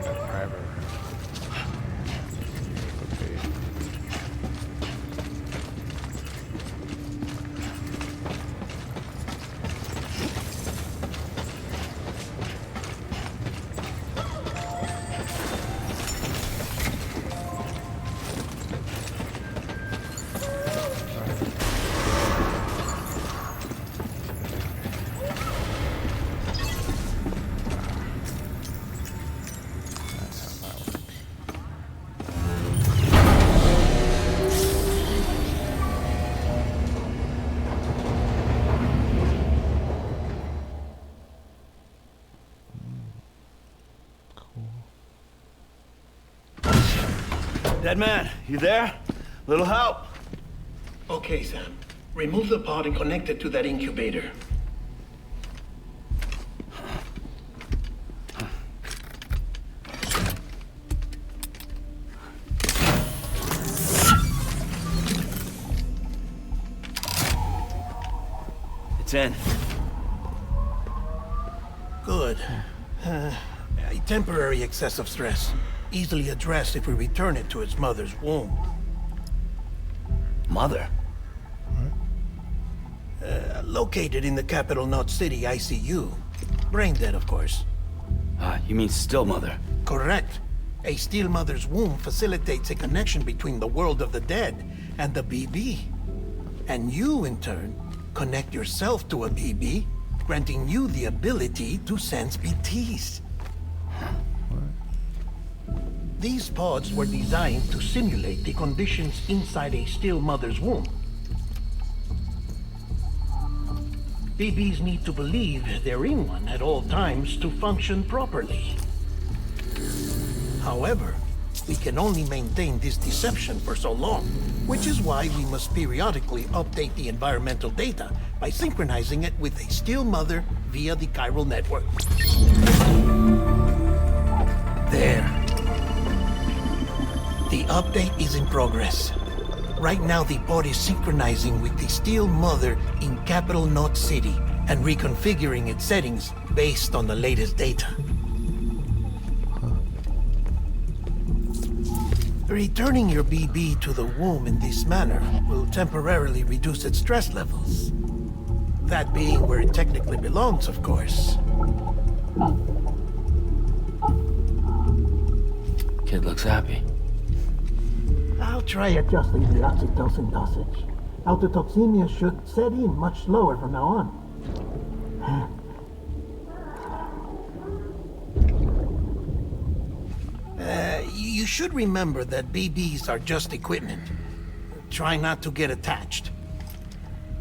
find a driver. Dead man, you there? Little help? Okay, Sam. Remove the pod and connect it to that incubator. It's in. Good. A temporary excessive stress. Easily addressed if we return it to its mother's womb. Mother? Located in the capital Knot City ICU. Brain dead, of course. You mean still mother? Correct. A steel mother's womb facilitates a connection between the world of the dead and the BB. And you, in turn, connect yourself to a BB, granting you the ability to sense BTs. These pods were designed to simulate the conditions inside a still mother's womb. BBs need to believe they're in one at all times to function properly. However, we can only maintain this deception for so long, which is why we must periodically update the environmental data by synchronizing it with a still mother via the chiral network. There. The update is in progress. Right now, the pod is synchronizing with the Steel Mother in Capital Knot City and reconfiguring its settings based on the latest data. Returning your BB to the womb in this manner will temporarily reduce its stress levels. That being where it technically belongs, of course. Kid looks happy. I'll try adjusting the oxytocin dosage. Autotoxemia should set in much slower from now on. You should remember that BBs are just equipment. Try not to get attached.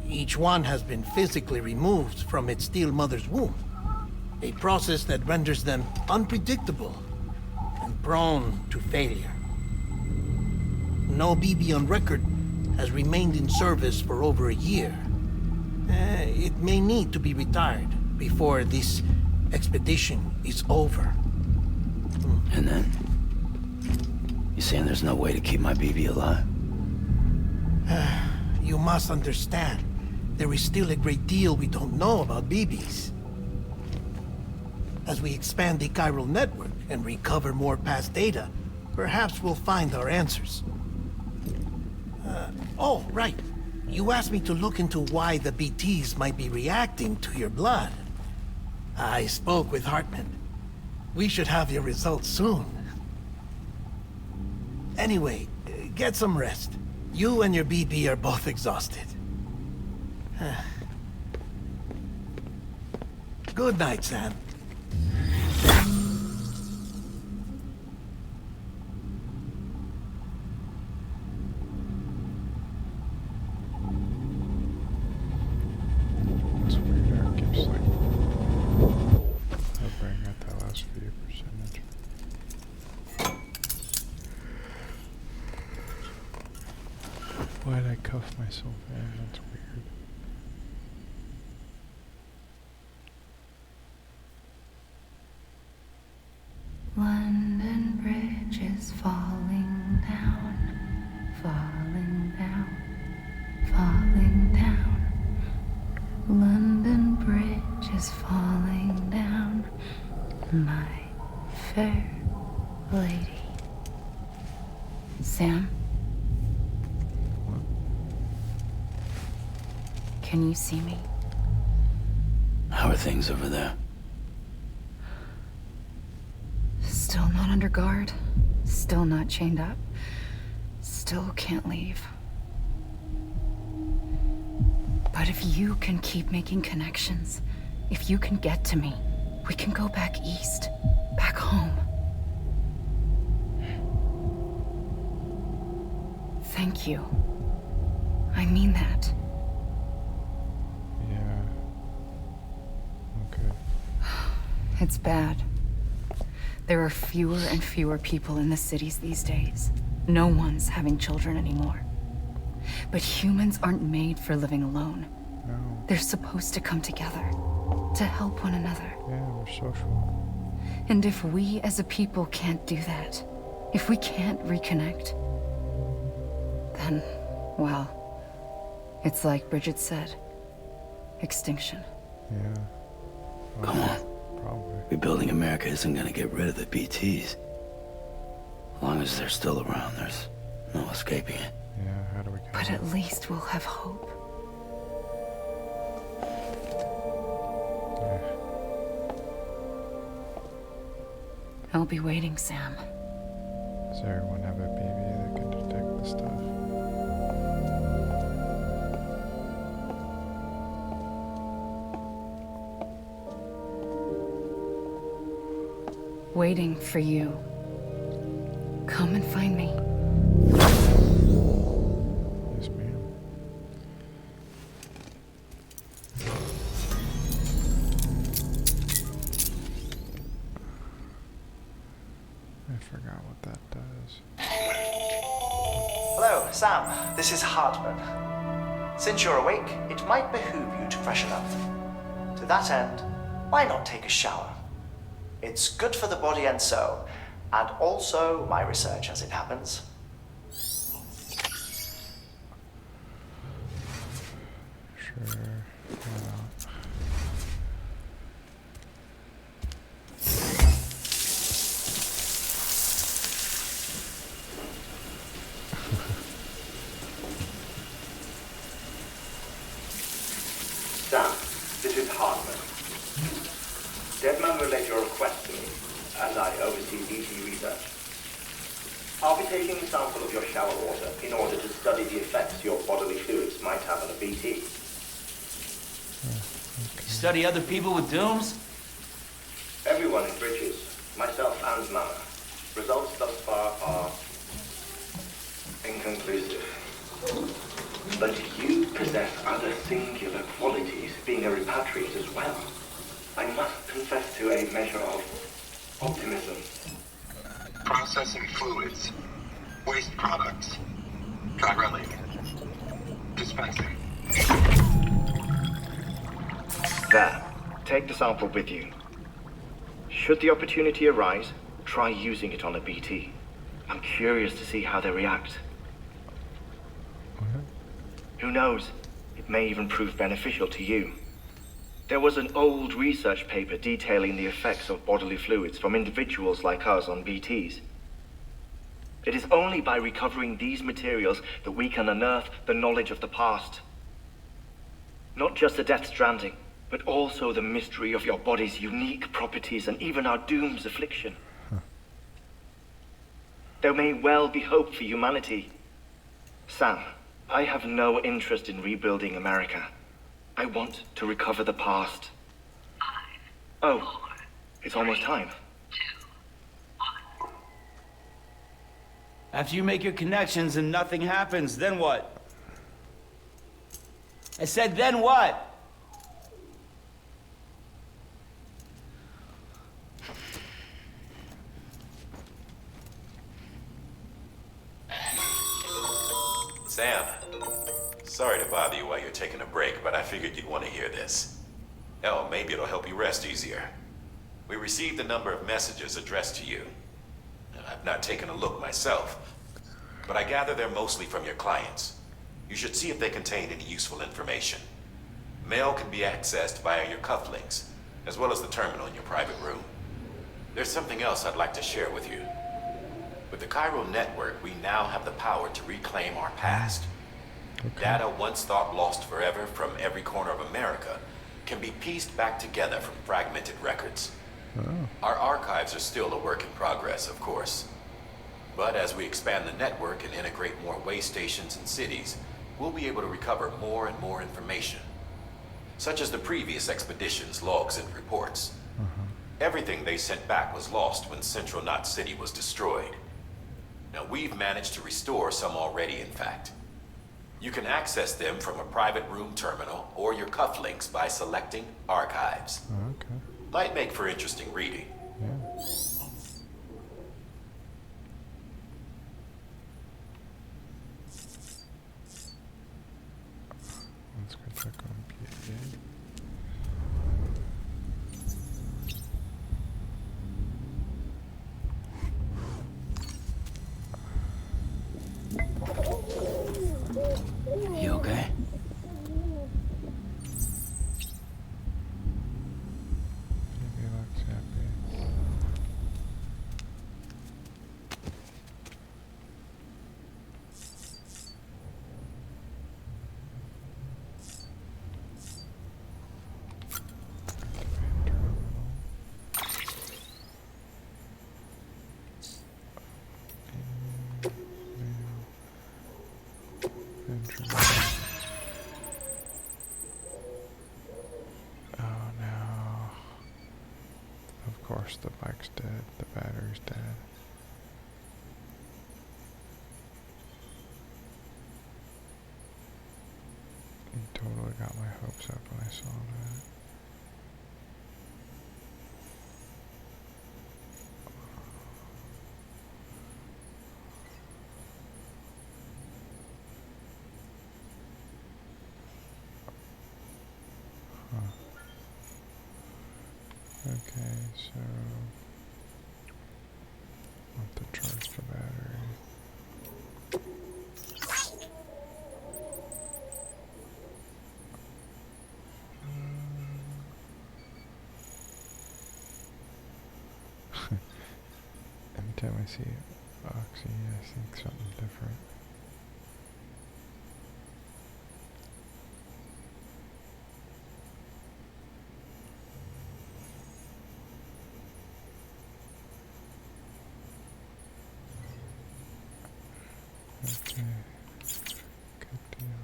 Each one has been physically removed from its steel mother's womb. A process that renders them unpredictable and prone to failure. No BB on record has remained in service for over a year. It may need to be retired before this expedition is over. And then? You saying there's no way to keep my BB alive? You must understand, there is still a great deal we don't know about BBs. As we expand the chiral network and recover more past data, perhaps we'll find our answers. Oh, right. You asked me to look into why the BTs might be reacting to your blood. I spoke with Hartman. We should have your results soon. Anyway, get some rest. You and your BB are both exhausted. Good night, Sam. It's weird how it keeps like hovering at that last few percentage. Why'd I cuff myself in? That's weird. London Bridge is falling down, falling down, falling down. London Bridge is falling down, my fair lady. Sam? Can you see me? How are things over there? Still not under guard. Still not chained up. Still can't leave. But if you can keep making connections, if you can get to me, we can go back east. Back home. Thank you. I mean that. Yeah. Okay. It's bad. There are fewer and fewer people in the cities these days. No one's having children anymore. But humans aren't made for living alone. No. They're supposed to come together, to help one another. Yeah, we're social. And if we as a people can't do that, if we can't reconnect, then, well, it's like Bridget said, extinction. Yeah. Well, Come on. Probably. Rebuilding America isn't gonna get rid of the BTs. As long as they're still around, there's no escaping it. Yeah, how do we get But out? at least we'll have hope. Yeah. I'll be waiting, Sam. Does everyone have a baby that can detect the stuff? Waiting for you. Come and find me. Yes, ma'am. I forgot what that does. Hello, Sam. This is Hartman. Since you're awake, it might behoove you to freshen up. To that end, why not take a shower? It's good for the body and soul, and also my research as it happens. Sure. Why not? Sam, this is Hartman. Deadman relayed your request to me, and I oversee BT research. I'll be taking a sample of your shower water in order to study the effects your bodily fluids might have on a BT. Study other people with dooms? Everyone in Bridges, myself and Mama, results thus far are inconclusive. But you possess other singular qualities, being a repatriate as well. I must confess to a measure of optimism. Processing fluids. Waste products. Try relic. Dispensing. There. Take the sample with you. Should the opportunity arise, try using it on a BT. I'm curious to see how they react. What? Who knows? It may even prove beneficial to you. There was an old research paper detailing the effects of bodily fluids from individuals like us on BTs. It is only by recovering these materials that we can unearth the knowledge of the past. Not just the Death Stranding, but also the mystery of your body's unique properties and even our doom's affliction. There may well be hope for humanity. Sam, I have no interest in rebuilding America. I want to recover the past. Oh, it's almost time. After you make your connections and nothing happens, then what? I said, then what? Sam, sorry to bother you while you're taking a break, but I figured you'd want to hear this. Hell, maybe it'll help you rest easier. We received a number of messages addressed to you. I've not taken a look myself, but I gather they're mostly from your clients. You should see if they contain any useful information. Mail can be accessed via your cufflinks, as well as the terminal in your private room. There's something else I'd like to share with you. With the chiral network, we now have the power to reclaim our past. Okay. Data once thought lost forever from every corner of America can be pieced back together from fragmented records. Oh. Our archives are still a work in progress, of course. But as we expand the network and integrate more way stations and cities, we'll be able to recover more and more information, such as the previous expedition's logs and reports. Everything they sent back was lost when Central Knot City was destroyed. Now, we've managed to restore some already, in fact. You can access them from a private room terminal or your cufflinks by selecting Archives. Okay. Might make for interesting reading. Yeah. Let's go check on PA. You okay? Maybe looks happy. Oh no. Of course the bike's dead, the battery's dead. You totally got my hopes up when I saw that. Okay, so want to charge the battery. Every time I see Oxy, I think something different. Okay, good deal.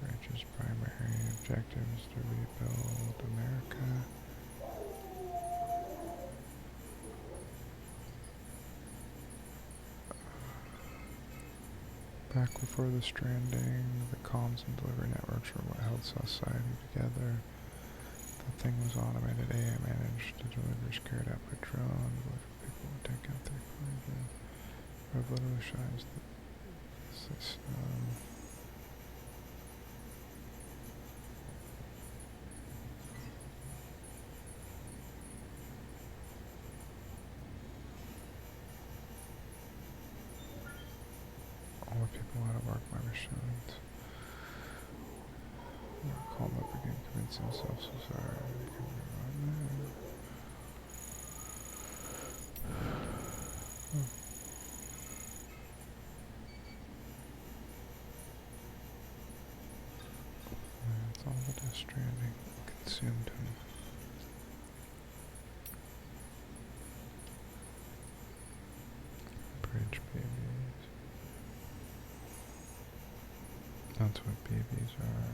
Bridge's primary objective is to rebuild America. Back before the Stranding, the comms and delivery networks were what held society together. The thing was automated. AI managed to deliver scared out by drone. People would take out their planes. Revolutionized the system. All the people out of work my machines. Call him up again, convince himself so sorry. It's all the Death Stranding consumed him. Bridge babies. That's what babies are.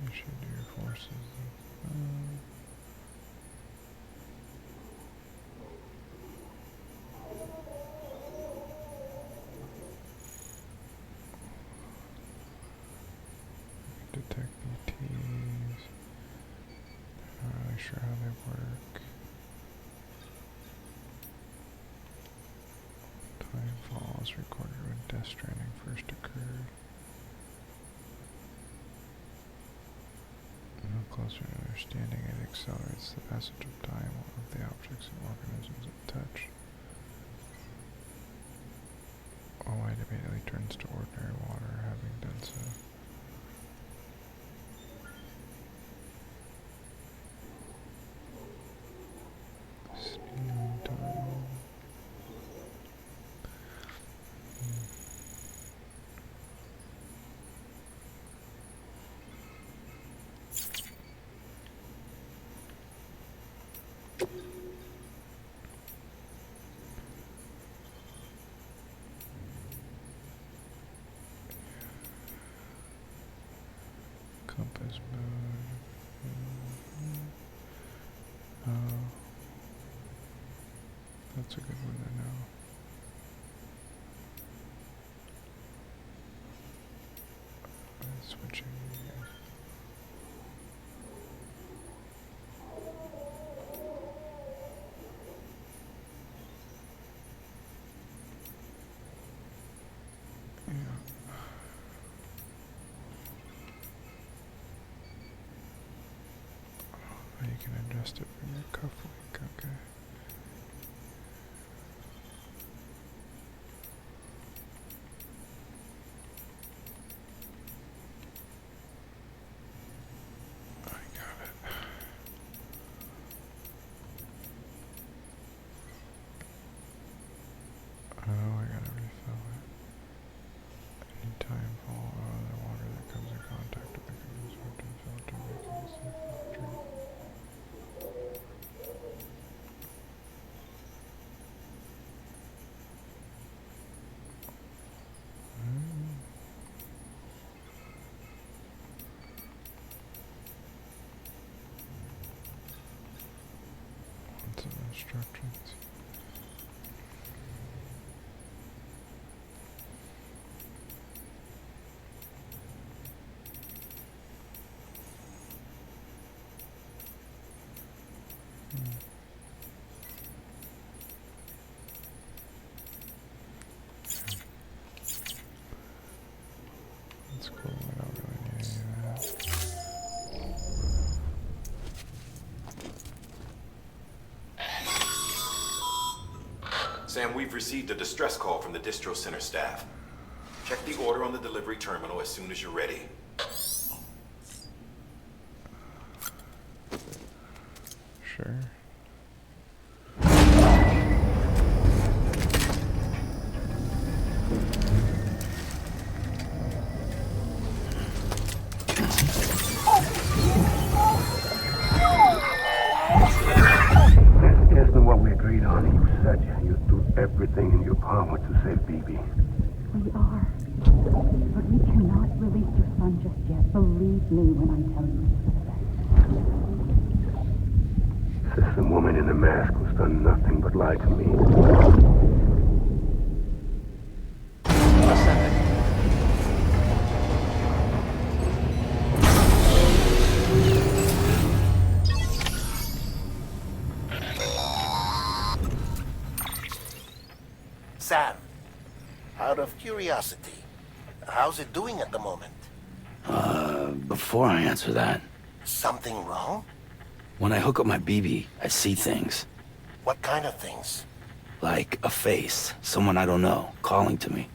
You should do your forces. Detect BTs. Not really sure how they work. Time falls recorded when Death Stranding first occurred. No closer to understanding, it accelerates the passage of time of the objects and organisms it touched. Oh, I immediately turns to ordinary water, having done so. Stealing time. Compass mode. That's a good one to know. Switching. You can adjust it from your cufflink, okay. I got it. Oh, I gotta refill it. Anytime all other water that comes in contact with the goes up and filter, making it safe for drink. Lots of instructions. That's cool, I don't really need any of that. Sam, we've received a distress call from the distro center staff. Check the order on the delivery terminal as soon as you're ready. Sure. Isn't what we agreed on. You said you'd do everything in your power to save BB. We are. But we cannot release your son just yet. Believe me when I tell you it's for the best. Says the woman in the mask who's done nothing but lie to me. Sam, out of curiosity, how's it doing at the moment? Before I answer that, Something wrong? when I hook up my BB, I see things. What kind of things? Like a face, someone I don't know, calling to me.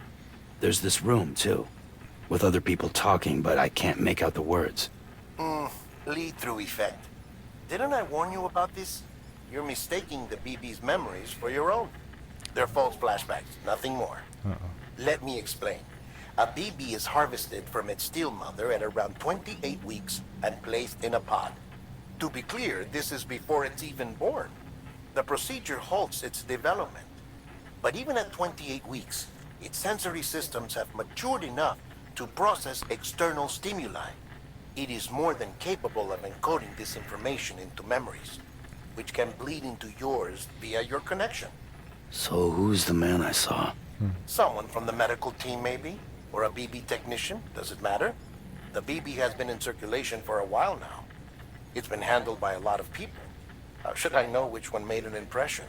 There's this room, too, with other people talking, but I can't make out the words. Lead-through effect. Didn't I warn you about this? You're mistaking the BB's memories for your own. They're false flashbacks, nothing more. Let me explain. A BB is harvested from its steel mother at around 28 weeks and placed in a pod. To be clear, this is before it's even born. The procedure halts its development. But even at 28 weeks, its sensory systems have matured enough to process external stimuli. It is more than capable of encoding this information into memories, which can bleed into yours via your connection. So who's the man I saw? Someone from the medical team, maybe? Or a BB technician? Does it matter? The BB has been in circulation for a while now. It's been handled by a lot of people. How should I know which one made an impression?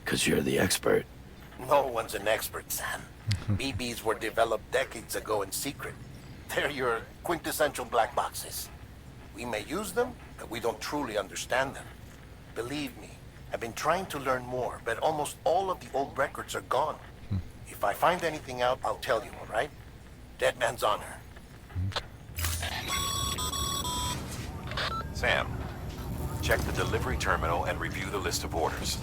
'Cause you're the expert. No one's an expert, Sam. BBs were developed decades ago in secret. They're your quintessential black boxes. We may use them, but we don't truly understand them. Believe me, I've been trying to learn more, but almost all of the old records are gone. If I find anything out, I'll tell you, all right? Dead man's honor. Sam, check the delivery terminal and review the list of orders.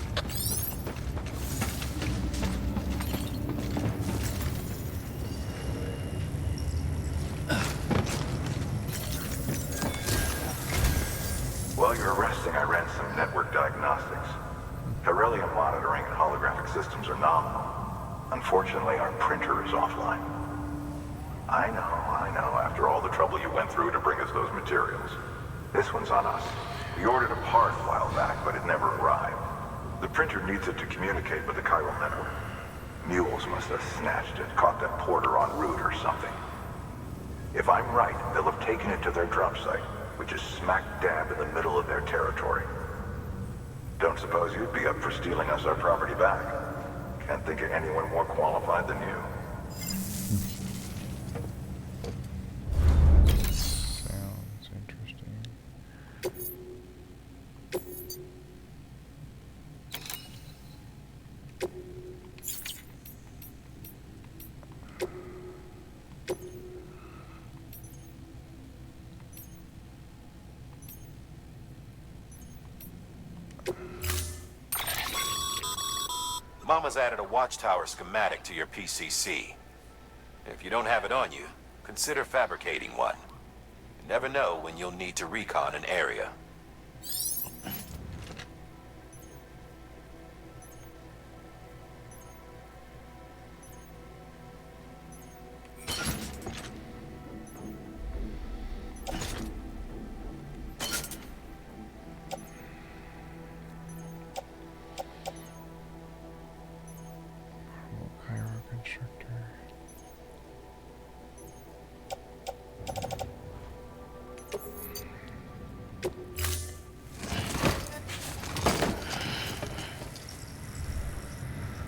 While you're resting, I ran some network diagnostics. Beryllium monitoring and holographic systems are nominal. Unfortunately, our printer is offline. I know, after all the trouble you went through to bring us those materials. This one's on us. We ordered a part a while back, but it never arrived. The printer needs it to communicate with the chiral network. Mules must have snatched it, caught that porter en route or something. If I'm right, they'll have taken it to their drop site, which is smack dab in the middle of their territory. Don't suppose you'd be up for stealing us our property back? Can't think of anyone more qualified than you. Sounds interesting. Mama's added a watchtower schematic to your PCC. If you don't have it on you, consider fabricating one. You never know when you'll need to recon an area. Chiral constructor.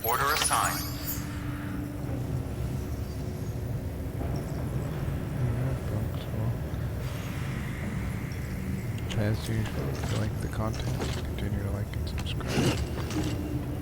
Order assigned. Folks, well, as usual, if you like the content, continue to like and subscribe.